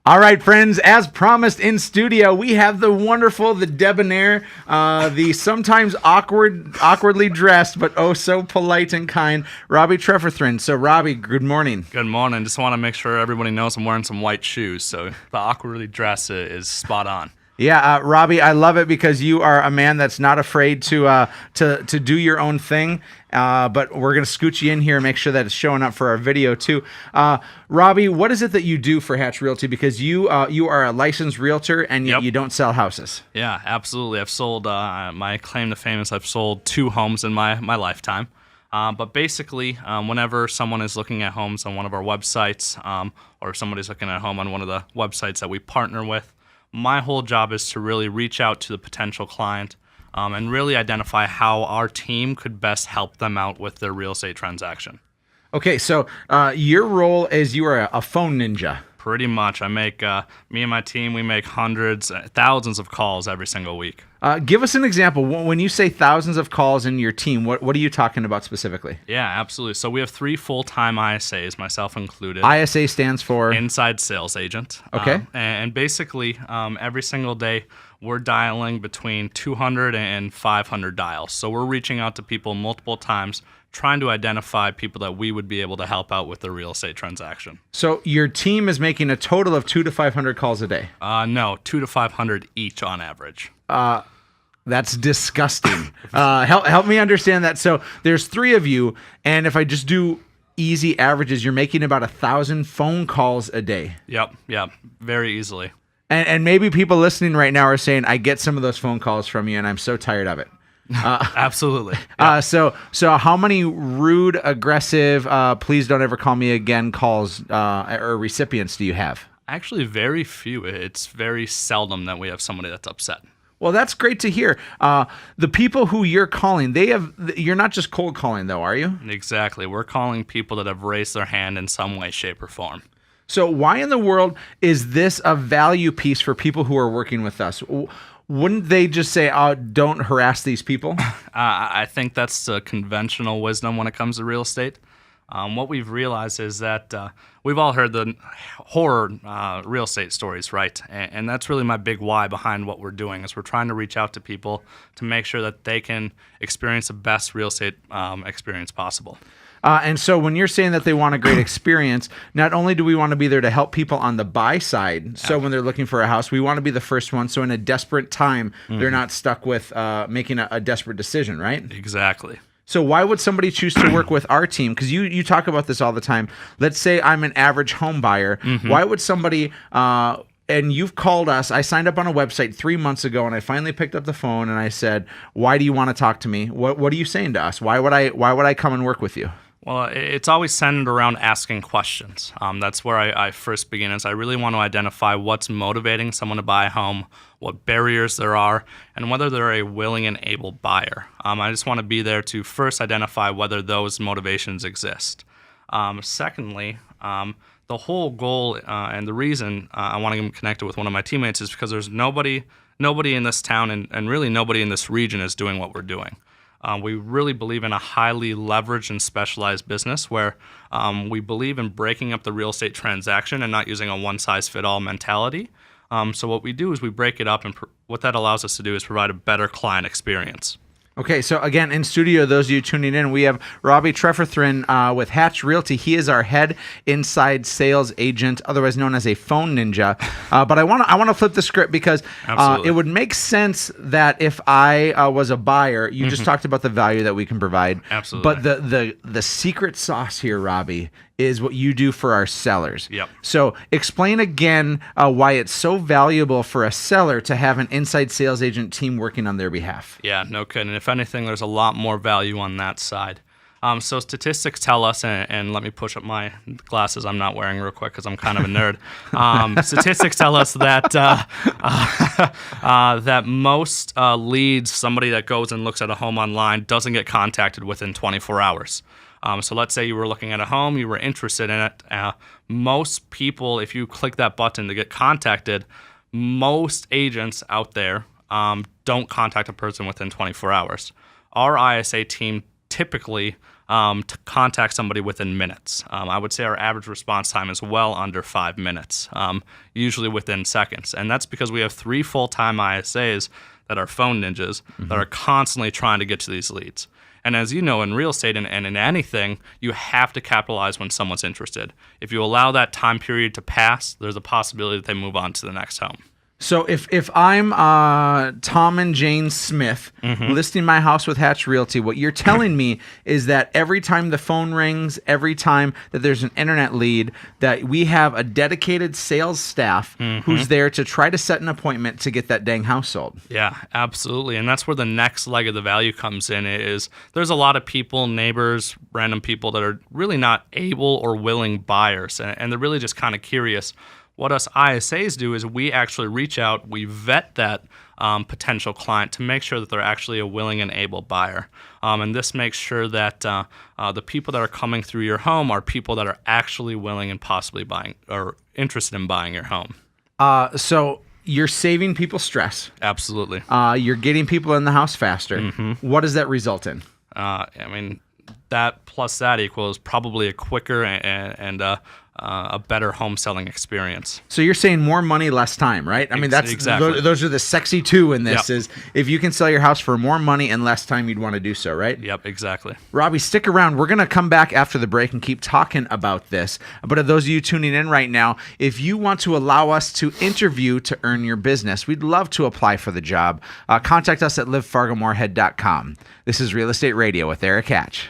All right, friends, as promised in studio, we have the wonderful, the debonair, the sometimes awkwardly dressed, but oh so polite and kind, Robbie Trefethren. So, Robbie, good morning. Good morning. Just want to make sure everybody knows I'm wearing some white shoes, so the awkwardly dressed is spot on. Yeah, Robbie, I love it because you are a man that's not afraid to do your own thing. But we're going to scoot you in here and make sure that it's showing up for our video too. Robbie, what is it that you do for Hatch Realty? Because you are a licensed realtor and yet you don't sell houses. Yeah, absolutely. I've sold, my claim to fame is I've sold 2 homes in my lifetime. But basically, whenever someone is looking at homes on one of our websites, or somebody's looking at a home on one of the websites that we partner with, my whole job is to really reach out to the potential client and really identify how our team could best help them out with their real estate transaction. Okay, so your role is you are a phone ninja. Pretty much. I make, me and my team, we make hundreds, thousands of calls every single week. Give us an example. When you say thousands of calls in your team, what are you talking about specifically? Yeah, absolutely. So we have 3 full-time ISAs, myself included. ISA stands for? Inside Sales Agent. Okay. And basically, every single day, we're dialing between 200 and 500 dials. So we're reaching out to people multiple times, trying to identify people that we would be able to help out with their real estate transaction. So your team is making a total of 200 to 500 calls a day? No, 200 to 500 each on average. That's disgusting. Help me understand that. So there's 3 of you, and if I just do easy averages, you're making about 1,000 phone calls a day. Yep, very easily. And maybe people listening right now are saying, I get some of those phone calls from you, and I'm so tired of it. Absolutely. Yep. So how many rude, aggressive, please don't ever call me again calls or recipients do you have? Actually, very few. It's very seldom that we have somebody that's upset. Well, that's great to hear. The people who you're calling, you're not just cold calling though, are you? Exactly. We're calling people that have raised their hand in some way, shape, or form. So why in the world is this a value piece for people who are working with us? Wouldn't they just say, don't harass these people? I think that's the conventional wisdom when it comes to real estate. What we've realized is that we've all heard the horror real estate stories, right? And that's really my big why behind what we're doing is we're trying to reach out to people to make sure that they can experience the best real estate experience possible. And so when you're saying that they want a great experience, not only do we want to be there to help people on the buy side, so when they're looking for a house, we want to be the first one. So in a desperate time, they're not stuck with making a desperate decision, right? Exactly. So why would somebody choose to work with our team? Because you talk about this all the time. Let's say I'm an average home buyer. Why would somebody... and you've called us. I signed up on a website 3 months ago, and I finally picked up the phone and I said, "Why do you want to talk to me? What are you saying to us? Why would I come and work with you?" Well, it's always centered around asking questions. That's where I first begin, is I really want to identify what's motivating someone to buy a home, what barriers there are, and whether they're a willing and able buyer. I just want to be there to first identify whether those motivations exist. Secondly, the whole goal and the reason I want to get connected with one of my teammates is because there's nobody in this town and really nobody in this region is doing what we're doing. We really believe in a highly leveraged and specialized business where we believe in breaking up the real estate transaction and not using a one-size-fit-all mentality. So what we do is we break it up, and what that allows us to do is provide a better client experience. Okay, so again, in studio, those of you tuning in, we have Robbie Trefethren with Hatch Realty. He is our head inside sales agent, otherwise known as a phone ninja. But I want to flip the script because it would make sense that if I was a buyer, you just talked about the value that we can provide. Absolutely. But the secret sauce here, Robbie, is what you do for our sellers. Yep. So explain again why it's so valuable for a seller to have an inside sales agent team working on their behalf. Yeah, no kidding. If anything, there's a lot more value on that side. So statistics tell us, and let me push up my glasses I'm not wearing real quick because I'm kind of a nerd. Statistics tell us that that most leads, somebody that goes and looks at a home online, doesn't get contacted within 24 hours. So let's say you were looking at a home, you were interested in it. Most people, if you click that button to get contacted, most agents out there don't contact a person within 24 hours. Our ISA team typically to contact somebody within minutes. I would say our average response time is well under 5 minutes, usually within seconds. And that's because we have 3 full-time ISAs that are phone ninjas that are constantly trying to get to these leads. And as you know, in real estate and in anything, you have to capitalize when someone's interested. If you allow that time period to pass, there's a possibility that they move on to the next home. So if I'm Tom and Jane Smith listing my house with Hatch Realty, what you're telling me is that every time the phone rings, every time that there's an internet lead, that we have a dedicated sales staff who's there to try to set an appointment to get that dang house sold. Yeah, absolutely. And that's where the next leg of the value comes in is there's a lot of people, neighbors, random people that are really not able or willing buyers. And they're really just kind of curious. What us ISAs do is we actually reach out, we vet that potential client to make sure that they're actually a willing and able buyer. And this makes sure that the people that are coming through your home are people that are actually willing and possibly buying or interested in buying your home. So you're saving people stress. Absolutely. You're getting people in the house faster. What does that result in? I mean, that plus that equals probably a quicker and a better home selling experience. So you're saying more money, less time, right? I mean, that's exactly. Those are the sexy two in this. Yep. Is if you can sell your house for more money and less time, you'd want to do so, right? Yep, exactly. Robbie, stick around. We're going to come back after the break and keep talking about this. But of those of you tuning in right now, if you want to allow us to interview to earn your business, we'd love to apply for the job. Contact us at livefargomoorhead.com. This is Real Estate Radio with Erik Hatch.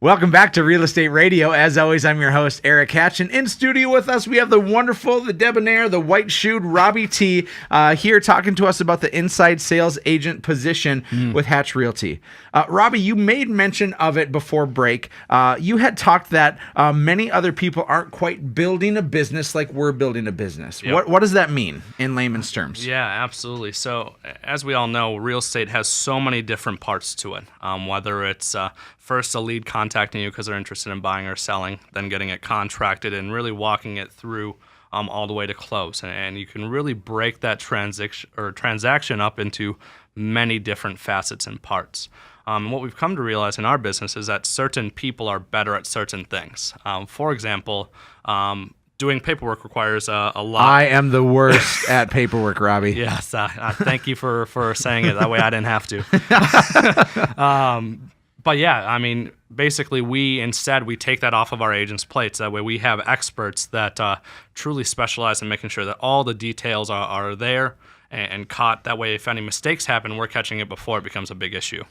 Welcome back to Real Estate Radio. As always, I'm your host, Erik Hatch, and in studio with us, we have the wonderful, the debonair, the white-shoed Robbie T. Here talking to us about the inside sales agent position with Hatch Realty. Robbie, you made mention of it before break. You had talked that many other people aren't quite building a business like we're building a business. Yep. What does that mean in layman's terms? Yeah, absolutely. So as we all know, real estate has so many different parts to it, whether it's first a lead contacting you because they're interested in buying or selling, then getting it contracted and really walking it through all the way to close. And you can really break that transaction up into many different facets and parts. What we've come to realize in our business is that certain people are better at certain things. For example, doing paperwork requires a lot. I am the worst at paperwork, Robbie. Yes, thank you for saying it. That way I didn't have to. But yeah, I mean, basically we take that off of our agents' plates. That way we have experts that truly specialize in making sure that all the details are there and caught. That way if any mistakes happen, we're catching it before it becomes a big issue.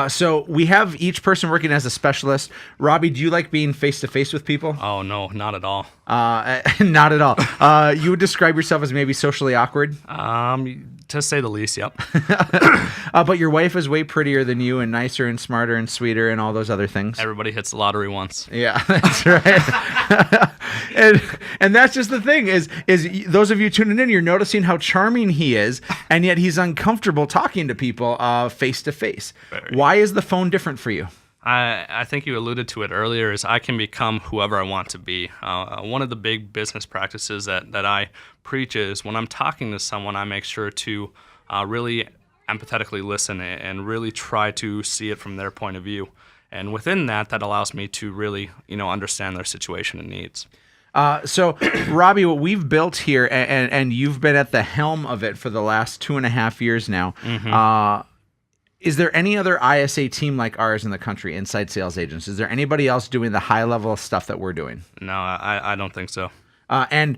So we have each person working as a specialist. Robbie, do you like being face-to-face with people? Oh, no, not at all. Not at all. You would describe yourself as maybe socially awkward? To say the least, yep. But your wife is way prettier than you and nicer and smarter and sweeter and all those other things. Everybody hits the lottery once. Yeah, that's right. and that's just the thing is those of you tuning in, you're noticing how charming he is, and yet he's uncomfortable talking to people face-to-face. Why is the phone different for you? I think you alluded to it earlier, is I can become whoever I want to be. One of the big business practices that I preach is when I'm talking to someone, I make sure to really empathetically listen and really try to see it from their point of view. And within that allows me to really, understand their situation and needs. So, Robbie, what we've built here, and you've been at the helm of it for the last 2.5 years now, is there any other ISA team like ours in the country, inside sales agents? Is there anybody else doing the high-level stuff that we're doing? No, I don't think so. And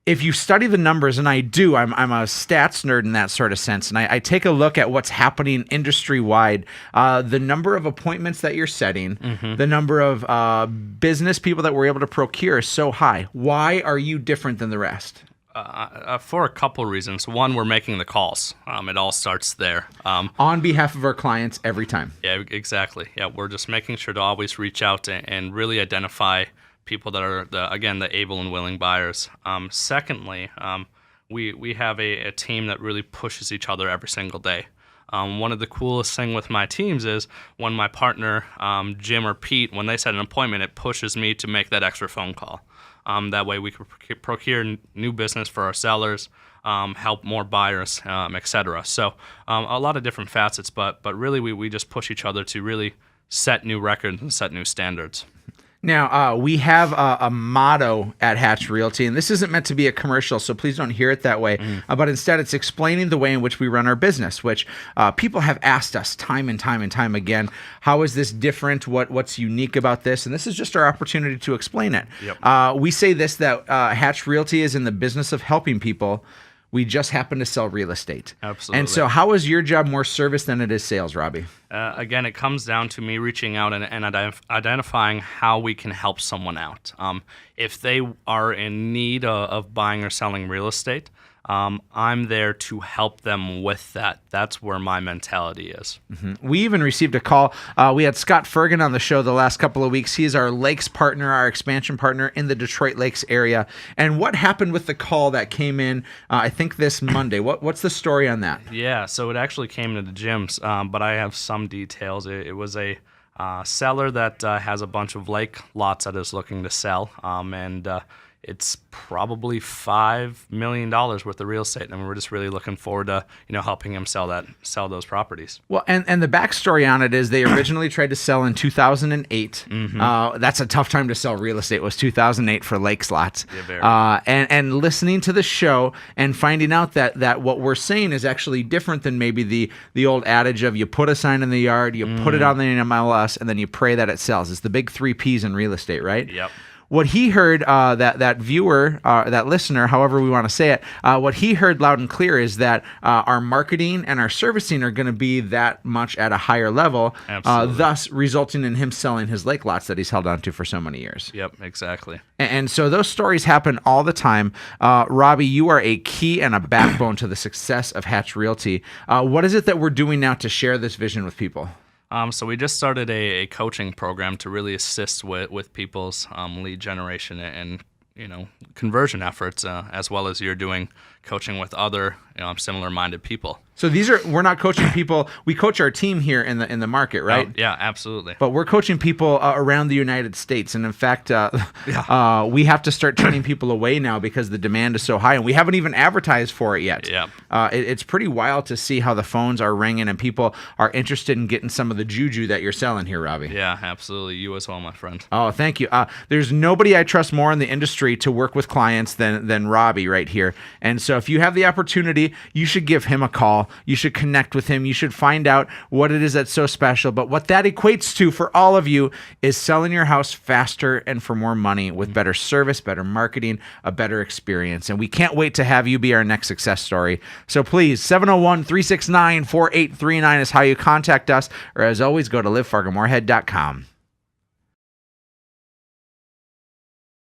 if you study the numbers, and I do, I'm a stats nerd in that sort of sense, and I take a look at what's happening industry-wide, the number of appointments that you're setting, the number of business people that we're able to procure is so high. Why are you different than the rest? For a couple reasons. One, we're making the calls. It all starts there. On behalf of our clients every time. Yeah, exactly. Yeah, we're just making sure to always reach out and really identify people that are, the able and willing buyers. Secondly, we have a team that really pushes each other every single day. One of the coolest thing with my teams is when my partner, Jim or Pete, when they set an appointment, it pushes me to make that extra phone call. That way we can procure new business for our sellers, help more buyers, etc. So a lot of different facets, but really we just push each other to really set new records and set new standards. Now, we have a motto at Hatch Realty, and this isn't meant to be a commercial, so please don't hear it that way. But instead, it's explaining the way in which we run our business, which people have asked us time and time and time again, how is this different? What's unique about this? And this is just our opportunity to explain it. Yep. We say this, that Hatch Realty is in the business of helping people. We just happen to sell real estate. Absolutely. And so how is your job more service than it is sales, Robbie? Again, it comes down to me reaching out and identifying how we can help someone out. If they are in need of buying or selling real estate, I'm there to help them with that. That's where my mentality is. We even received a call. We had Scott Fergan on the show the last couple of weeks. He's our Lakes partner, our expansion partner in the Detroit Lakes area. And what happened with the call that came in, I think this Monday? What's the story on that? Yeah, so it actually came to the gyms, but I have some details. It was a seller that has a bunch of lake lots that is looking to sell, and it's probably $5 million worth of real estate, and we're just really looking forward to helping him sell those properties. Well, and the backstory on it is they originally tried to sell in 2008. That's a tough time to sell real estate. Was 2008 for lakes lots. Yeah, very. And listening to the show and finding out that what we're saying is actually different than maybe the old adage of you put a sign in the yard, you put it on the MLS, and then you pray that it sells. It's the big 3 Ps in real estate, right? Yep. What he heard, that viewer, that listener, however we want to say it, what he heard loud and clear is that our marketing and our servicing are going to be that much at a higher level, thus resulting in him selling his lake lots that he's held on to for so many years. Yep, exactly. And so those stories happen all the time. Robbie, you are a key and a backbone to the success of Hatch Realty. What is it that we're doing now to share this vision with people? So we just started a coaching program to really assist with people's lead generation and conversion efforts, as well as you're doing coaching with other similar-minded people. So we're not coaching people. We coach our team here in the market, right? Yeah, absolutely. But we're coaching people around the United States, and in fact, we have to start turning people away now because the demand is so high, and we haven't even advertised for it yet. Yeah. It's pretty wild to see how the phones are ringing and people are interested in getting some of the juju that you're selling here, Robbie. Yeah, absolutely. You as well, my friend. Oh, thank you. There's nobody I trust more in the industry to work with clients than Robbie right here. And so if you have the opportunity, you should give him a call. You should connect with him. You should find out what it is that's so special. But what that equates to for all of you is selling your house faster and for more money with better service, better marketing, a better experience. And we can't wait to have you be our next success story. So please, 701-369-4839 is how you contact us. Or as always, go to livefargomoorhead.com.